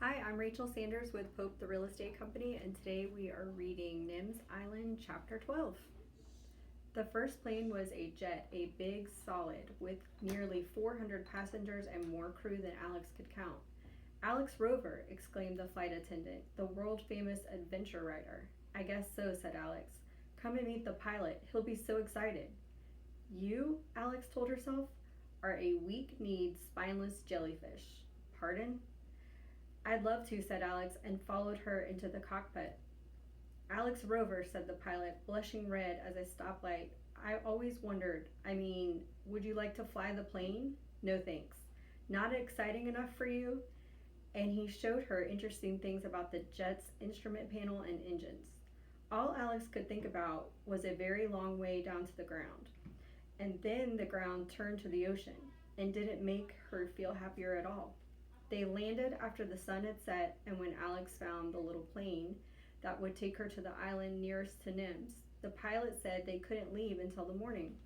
Hi, I'm Rachel Sanders with Pope the Real Estate Company, and today we are reading Nims Island, Chapter 12. The first plane was a jet, a big solid, with nearly 400 passengers and more crew than Alex could count. "Alex Rover," exclaimed the flight attendant, "the world-famous adventure writer." "I guess so," said Alex. "Come and meet the pilot. He'll be so excited." "You," Alex told herself, "are a weak-kneed, spineless jellyfish." "Pardon?" "I'd love to," said Alex, and followed her into the cockpit. "Alex Rover," said the pilot, blushing red as a stoplight. "I always wondered, would you like to fly the plane?" "No thanks." "Not exciting enough for you?" And he showed her interesting things about the jet's instrument panel and engines. All Alex could think about was a very long way down to the ground. And then the ground turned to the ocean, and didn't make her feel happier at all. They landed after the sun had set, and when Alex found the little plane that would take her to the island nearest to Nims, the pilot said they couldn't leave until the morning.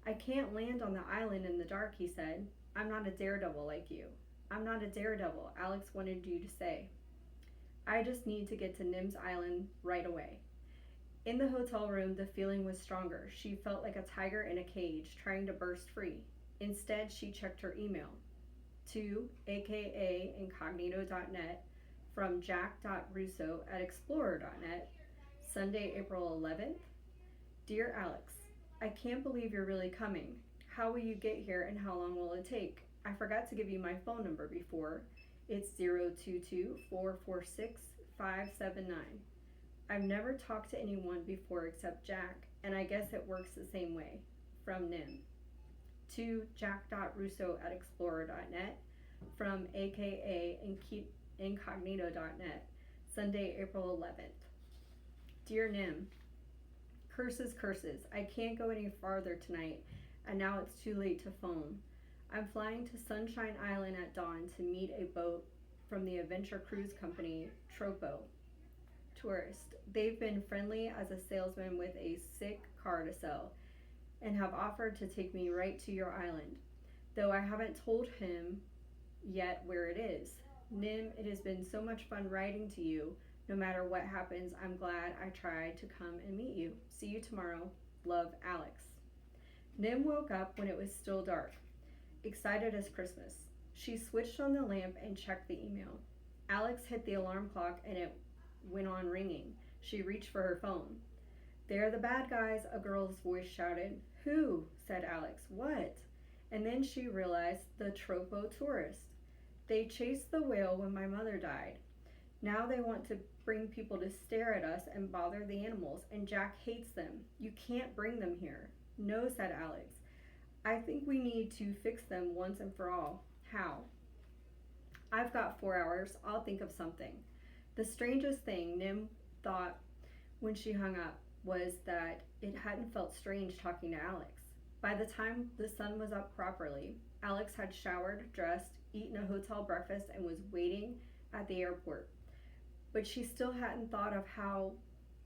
"I can't land on the island in the dark," he said. "I'm not a daredevil like you." "I'm not a daredevil," Alex wanted you to say. "I just need to get to Nims Island right away." In the hotel room, the feeling was stronger. She felt like a tiger in a cage, trying to burst free. Instead, she checked her email. To aka.incognito.net from jack.russo@explorer.net, Sunday, April 11th. "Dear Alex, I can't believe you're really coming. How will you get here and how long will it take? I forgot to give you my phone number before. It's 022-446-579. I've never talked to anyone before except Jack, and I guess it works the same way. From Nim." To jack.russo@explorer.net from aka.incognito.net, Sunday, April 11th. "Dear Nim, curses, curses. I can't go any farther tonight, and now it's too late to phone. I'm flying to Sunshine Island at dawn to meet a boat from the adventure cruise company Tropo Tourist. They've been friendly as a salesman with a sick car to sell, and have offered to take me right to your island, though I haven't told him yet where it is. Nim, it has been so much fun writing to you. No matter what happens, I'm glad I tried to come and meet you. See you tomorrow. Love, Alex." Nim woke up when it was still dark, excited as Christmas. She switched on the lamp and checked the email. Alex hit the alarm clock and it went on ringing. She reached for her phone. "They're the bad guys," a girl's voice shouted. "Who?" said Alex. "What?" And then she realized the Tropo Tourist. "They chased the whale when my mother died. Now they want to bring people to stare at us and bother the animals, and Jack hates them. You can't bring them here." "No," said Alex. "I think we need to fix them once and for all." "How?" "I've got 4 hours. I'll think of something." The strangest thing Nim thought when she hung up was that it hadn't felt strange talking to Alex. By the time the sun was up properly, Alex had showered, dressed, eaten a hotel breakfast, and was waiting at the airport. But she still hadn't thought of how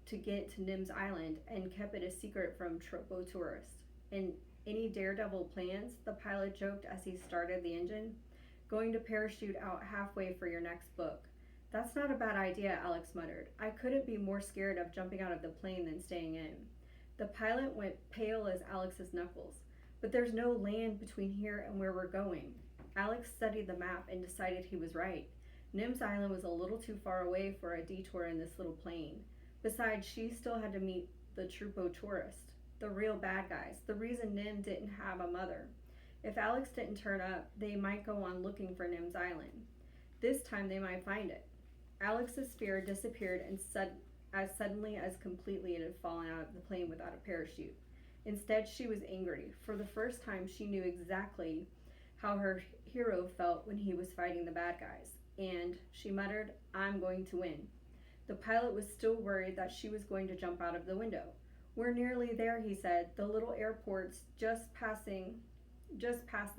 to get to Nims Island, and kept it a secret from Tropo Tourist. "And any daredevil plans?" the pilot joked as he started the engine. "Going to parachute out halfway for your next book." "That's not a bad idea," Alex muttered. "I couldn't be more scared of jumping out of the plane than staying in." The pilot went pale as Alex's knuckles. "But there's no land between here and where we're going." Alex studied the map and decided he was right. Nims Island was a little too far away for a detour in this little plane. Besides, she still had to meet the Tropo Tourist, the real bad guys, the reason Nim didn't have a mother. If Alex didn't turn up, they might go on looking for Nims Island. This time they might find it. Alex's fear disappeared as suddenly as completely it had fallen out of the plane without a parachute. Instead, she was angry. For the first time, she knew exactly how her hero felt when he was fighting the bad guys. And she muttered, "I'm going to win." The pilot was still worried that she was going to jump out of the window. "We're nearly there," he said. "The little airport's just past the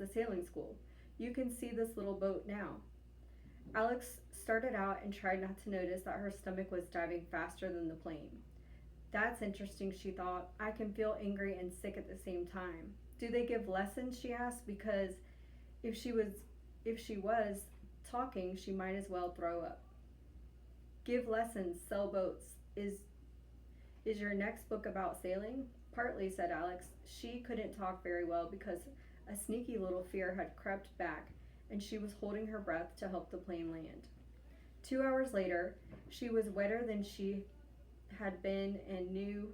sailing school. You can see this little boat now." Alex started out and tried not to notice that her stomach was diving faster than the plane. "That's interesting," she thought. "I can feel angry and sick at the same time." "Do they give lessons?" she asked, because if she was talking, she might as well throw up. Give lessons, sell boats. Is your next book about sailing? Partly, said Alex. She couldn't talk very well because a sneaky little fear had crept back, and she was holding her breath to help the plane land. 2 hours later, she was wetter than she had been and knew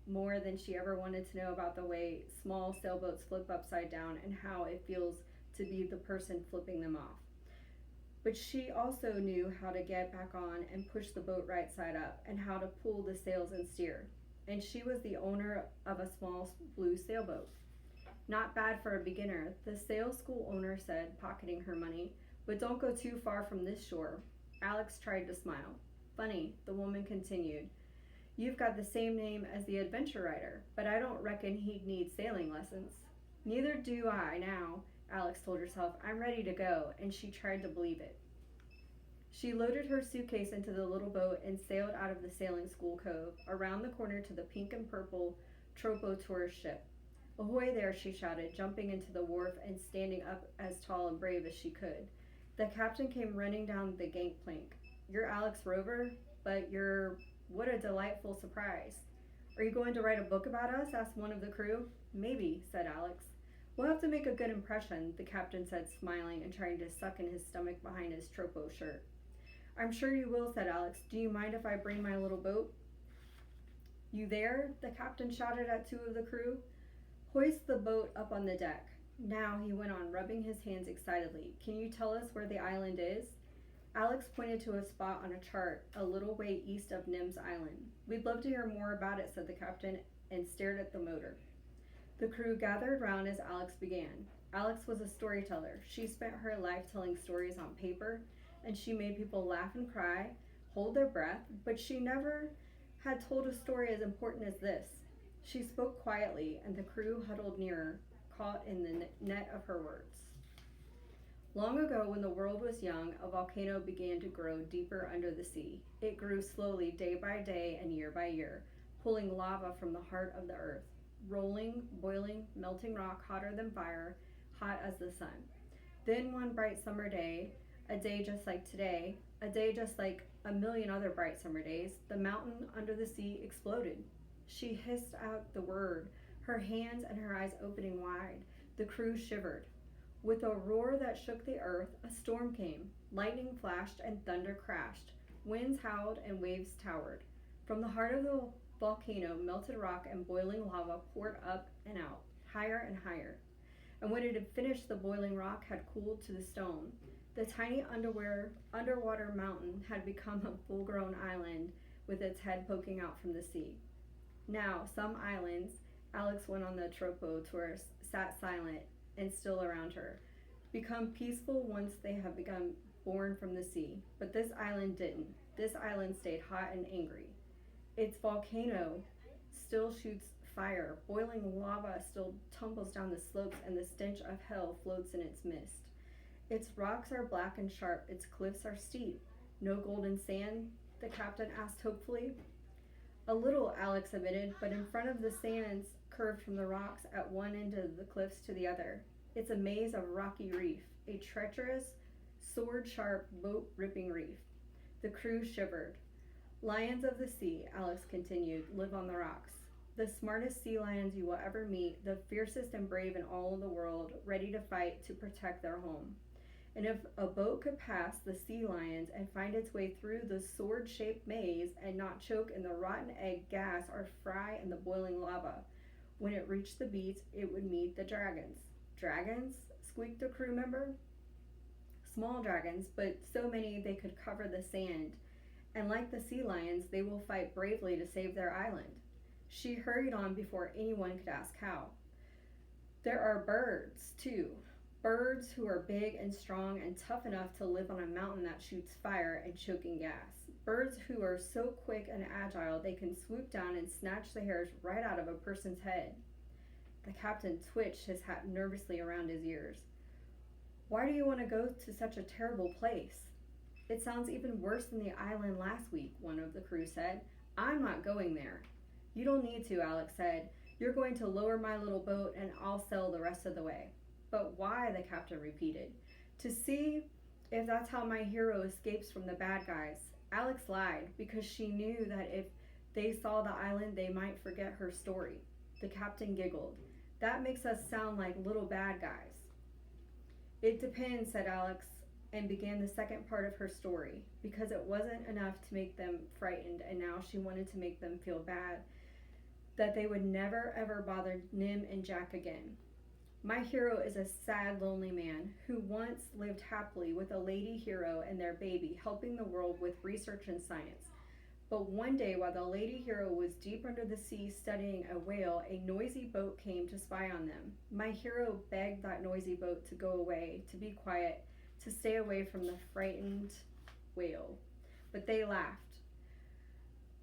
more than she ever wanted to know about the way small sailboats flip upside down and how it feels to be the person flipping them off. But she also knew how to get back on and push the boat right side up and how to pull the sails and steer. And she was the owner of a small blue sailboat. Not bad for a beginner, the sail school owner said, pocketing her money, but don't go too far from this shore. Alex tried to smile. Funny, the woman continued. You've got the same name as the adventure writer, but I don't reckon he'd need sailing lessons. Neither do I now, Alex told herself. I'm ready to go, and she tried to believe it. She loaded her suitcase into the little boat and sailed out of the sailing school cove, around the corner to the pink and purple Tropo tourist ship. Ahoy there, she shouted, jumping into the wharf and standing up as tall and brave as she could. The captain came running down the gangplank. You're Alex Rover, but what a delightful surprise. Are you going to write a book about us? Asked one of the crew. Maybe, said Alex. We'll have to make a good impression, the captain said, smiling and trying to suck in his stomach behind his Tropo shirt. I'm sure you will, said Alex. Do you mind if I bring my little boat? You there? The captain shouted at two of the crew. Hoist the boat up on the deck. Now, he went on, rubbing his hands excitedly. Can you tell us where the island is? Alex pointed to a spot on a chart a little way east of Nim's Island. We'd love to hear more about it, said the captain, and stared at the motor. The crew gathered round as Alex began. Alex was a storyteller. She spent her life telling stories on paper, and she made people laugh and cry, hold their breath, but she never had told a story as important as this. She spoke quietly, and the crew huddled nearer, caught in the net of her words. Long ago, when the world was young, a volcano began to grow deeper under the sea. It grew slowly day by day and year by year, pulling lava from the heart of the earth, rolling, boiling, melting rock hotter than fire, hot as the sun. Then one bright summer day, a day just like today, a day just like a million other bright summer days, the mountain under the sea exploded. She hissed out the word, her hands and her eyes opening wide. The crew shivered. With a roar that shook the earth, a storm came. Lightning flashed and thunder crashed. Winds howled and waves towered. From the heart of the volcano, melted rock and boiling lava poured up and out, higher and higher. And when it had finished, the boiling rock had cooled to the stone. The tiny underwater mountain had become a full-grown island with its head poking out from the sea. Now, some islands, Alex went on the Tropo tours, sat silent and still around her, become peaceful once they have become born from the sea. But this island didn't. This island stayed hot and angry. Its volcano still shoots fire. Boiling lava still tumbles down the slopes, and the stench of hell floats in its mist. Its rocks are black and sharp. Its cliffs are steep. No golden sand? The captain asked hopefully. A little, Alex admitted, but in front of the sands curved from the rocks at one end of the cliffs to the other. It's a maze of rocky reef, a treacherous, sword-sharp, boat-ripping reef. The crew shivered. Lions of the sea, Alex continued, live on the rocks. The smartest sea lions you will ever meet, the fiercest and brave in all of the world, ready to fight to protect their home. And if a boat could pass the sea lions and find its way through the sword-shaped maze and not choke in the rotten egg gas or fry in the boiling lava, when it reached the beach, it would meet the dragons. Dragons? Squeaked the crew member. Small dragons, but so many they could cover the sand. And like the sea lions, they will fight bravely to save their island. She hurried on before anyone could ask how. There are birds, too. Birds who are big and strong and tough enough to live on a mountain that shoots fire and choking gas. Birds who are so quick and agile they can swoop down and snatch the hairs right out of a person's head. The captain twitched his hat nervously around his ears. Why do you want to go to such a terrible place? It sounds even worse than the island last week, one of the crew said. I'm not going there. You don't need to, Alex said. You're going to lower my little boat and I'll sail the rest of the way. But why? The captain repeated. To see if that's how my hero escapes from the bad guys. Alex lied because she knew that if they saw the island, they might forget her story. The captain giggled. That makes us sound like little bad guys. It depends, said Alex, and began the second part of her story, because it wasn't enough to make them frightened, and now she wanted to make them feel bad, that they would never ever bother Nim and Jack again. My hero is a sad, lonely man who once lived happily with a lady hero and their baby, helping the world with research and science. But one day, while the lady hero was deep under the sea studying a whale, a noisy boat came to spy on them. My hero begged that noisy boat to go away, to be quiet, to stay away from the frightened whale. But they laughed,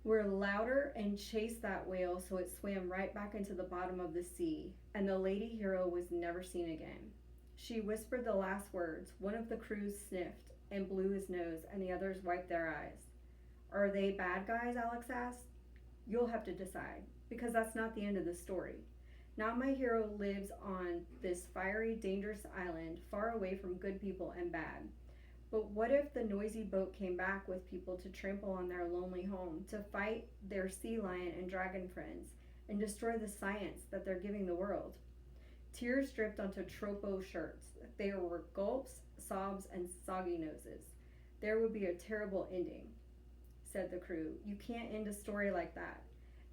were louder, and chased that whale so it swam right back into the bottom of the sea, and the lady hero was never seen again. She whispered the last words. One of the crew sniffed and blew his nose, and the others wiped their eyes. Are they bad guys? Alex asked. You'll have to decide, because that's not the end of the story. Now my hero lives on this fiery, dangerous island, far away from good people and bad. But what if the noisy boat came back with people to trample on their lonely home, to fight their sea lion and dragon friends, and destroy the science that they're giving the world? Tears dripped onto Tropo shirts. There were gulps, sobs, and soggy noses. There would be a terrible ending, said the crew. You can't end a story like that.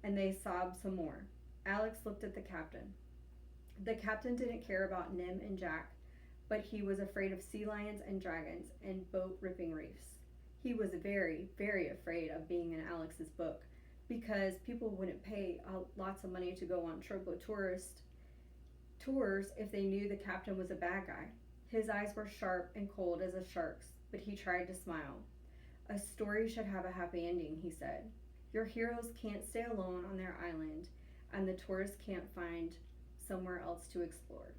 And they sobbed some more. Alex looked at the captain. The captain didn't care about Nim and Jack, but he was afraid of sea lions and dragons and boat-ripping reefs. He was very, very afraid of being in Alex's book, because people wouldn't pay lots of money to go on Tropo tours if they knew the captain was a bad guy. His eyes were sharp and cold as a shark's, but he tried to smile. A story should have a happy ending, he said. Your heroes can't stay alone on their island, and the tourists can't find somewhere else to explore.